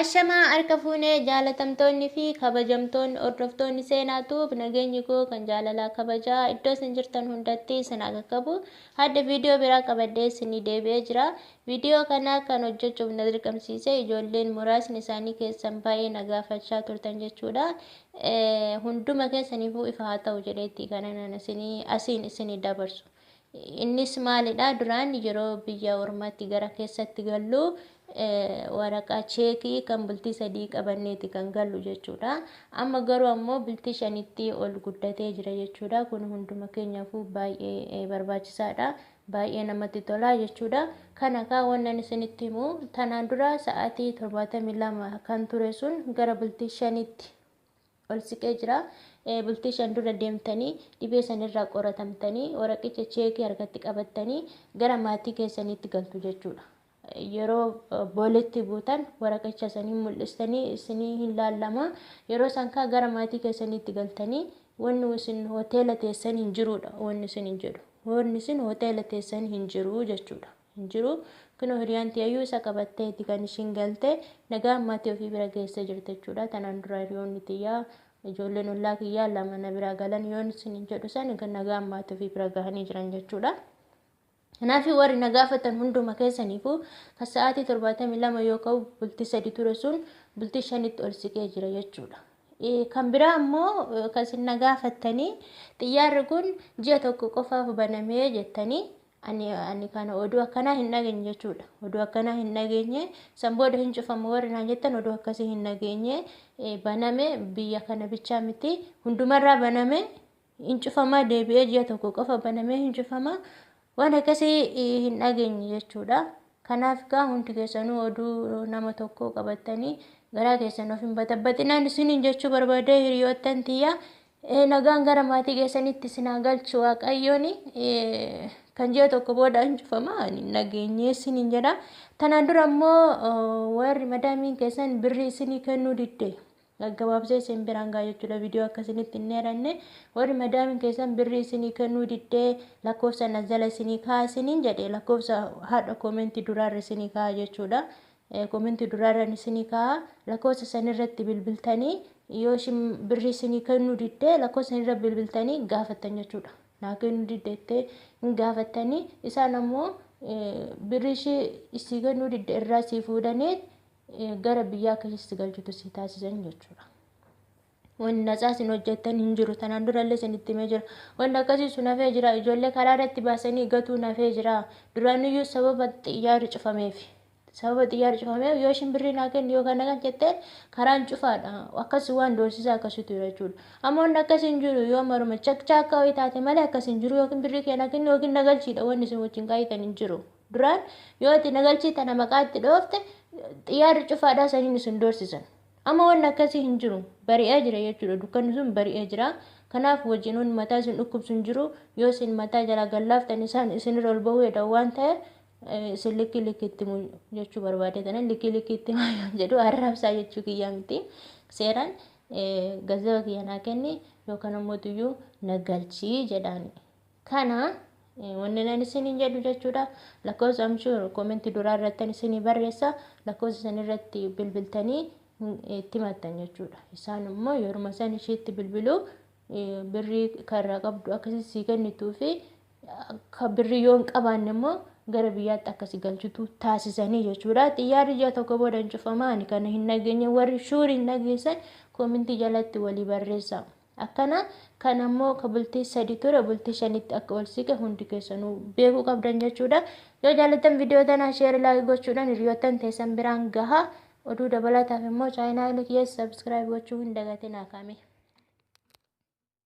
Ashamaa harka fuunee jaalatamtoonni fi kabajamtoonni hordoftoonni seenaatuuf nageenyi koo kan jaalalaa kabajaa iddoo isin jirtan hundatti isin haa qabu. Hadda viidiyoo biraa qabadhee isinii deebi'ee jira. Viidiyoo kana kan hojjechuuf na dirqamsiise ijoolleen muraasni isaanii keessan baay'ee na gaafachaa turtan jechuudha. Hunduma keessaniifuu ifa haa ta'u jedheetti kanan asiin isinii dabarsu. Innis maalidha? Duraan yeroo biyya ormaatti gara keessatti gallu waraqaa cheekii kan bultii 3 qabanneeti kan gallu jechuudha. Amma garuu ammoo bultii 5tti ol guddatee jira jechuudha. Kun hunduma keenyaafuu baay'ee barbaachisaadha. Baay'ee namatti tola jechuudha. Kana kaawwannan isinitti himu tanaan dura sa'aatii 72 kan ture sun gara bultii 5tti ol siqee jira. Bultii 5 dura deemtanii dhibee sanirraa qoratamtanii waraqicha cheekii harkatti qabattanii gara maatii keessanitti galtu jechuudha. Yeroo booletti buutan waraqicha sanii mul'istanii isinii hin laallama. Yeroo sankaa gara maatii keessanitti galtanii wanni isin hoteela teessan hin jirudha. Wanni isin hin jedhu. Wanni isin hoteela teessan hin jiru jechuudha. Hin jiru. Kun hiriyaanti ayyuu isa qabatteeti kan ishiin galte nagaa maatii ofii bira geessee jirti jechuudha. Tanaan dura hiriyoonni xiyyaa ijoolleen ollaa kiyyaa lama na bira galan yoon isin hin jedhu san kan nagaa maatii ofii bira gahanii jiran jechuudha. Kanaaf warri na gaafatan hunduma keessaniifuu kan sa'aatii 72 yoo ka'u bultii 3 ture sun bultii 5tti ol siqee jira jechuudha. Kan biraa ammoo kan isin na gaafatanii xiyyaarri kun ji'a tokko qofaaf banamee jettanii ani kana oduu akkanaa hin dhageenye jechuudha. Oduu akkanaa hin dhageenye san booda hin cufamu warri naan jettan oduu akkasii hin dhageenye baname biyya kana bichaa miti hundumarraa baname hin cufama deebi'ee ji'a tokko qofa banamee hin cufama. Waan akkasii hin dhageenye jechuudha. Kanaaf hundi keessanuu oduu nama tokko qabatanii garaa keessan of hin batabbaxinaan isiniin jechuu barbaadee hiriyoottan tiyya nagaan gara maatii keessanitti isin haa galchu Waaqayyoon kan ji'a tokko booda hin cufama hin dhageenye isiniin jedha. Tanaan dura ammoo warri madaamiin keessan birrii isinii kennuu didde. Gaggabaabsee isin biraan gaa jechuudha. Viidiyoo akkasinitti hin dheeranne warri madaamiin keessan birrii isinii kennuu diddee lakkoofsa nazala isinii kaa'aa isiniin jedhe lakkoofsa haadha koomentii duraarra isinii kaa'aa jechuudha. Koomentii duraarra isinii kaa'aa lakkoofsa sanirratti bilbiltanii yoo isin birrii isinii kennuu diddee lakkoofsa sanirra bilbiltanii gaafattan jechuudha. Naa kennuu diddeettee hin gaafattanii isaan ammoo birrii ishee isii kennuu didde irraa sii fuudhanii gara biyyaa keessatti galchutu si taasisan jechuudha. Wanni natsaasin hojjettan hin jiru. Tanaan durallee isinitti himee jira. Wanni akkasii sun hafee jira. Ijoollee karaa irratti baasanii gatuun hafee jira. Duraaniyyuu sababa xiyyaarri cufameef. Sababa xiyyaarri cufameef yoo isin birrii naa kenni yoo kana kan jetteen karaan cufaadha. Akkasii waan doorsisaa akkasitu jechuudha. Amma wanni akkasii hin jiru yoo maruma cakcaakkaa wayii taate malee akkasii hin jiru yookiin birrii kee naa kenni yookiin nagalchiidha wanni isin wajjin kaayitan hin jiru. Duraan yoo itti nagalchii tana maqaatti dhoofte xiyyaarri cufaadhaa saniin isin doorsisan. Amma wanni akkasii hin jiru. Bari'ee jira jechuudha. Dukkanni sun bari'ee jira. Kanaaf wajjinoon mataa isin dhukkubsu hin jiru. Yoo isin mataa jala gallaaftan isaan isinirra ol bahuu jedhan waan ta'eef isin likkiitti jechuu barbaade tanan likkiitti jedhu arrabsaa jechuu kiyyaa miti. Seeraan gazaba kiyya naa kenni yookaan ammoo tuyyuu nagalchii jedhaani. Kana wanni nan isiniin jedhu jechuudha. Lakkoofsa amshuu koomentii duraa irratti isinii barreessa. Lakkoofsa sanirratti bilbiltanii itti maxxan jechuudha. Isaan immoo yeroo san isheetti bilbiluu birrii karraa qabdu akkasii sii kennituu fi birrii yoo hin qabaanne immoo gara biyyaatti akkasii galchitu taasisanii jechuudha. Xiyyaarri ji'a tokko booda hin cufamaa ani kana hin dhageenye warri shuuri hin dhageessan koomentii jalatti walii barreessa. Akkana kan ammoo ka bultii 3 ture bultii 5tti akka ol siqe hundi keessanuu beekuu qabdan jechuudha. Yoo jaallattan viidiyoo tana sheer laayik gochuudhaan hiriyoottan teessan biraan gahaa. Oduu dabalataaf immoo chaayinaala kiyya subscribe gochuu hin dagatinaa kaame.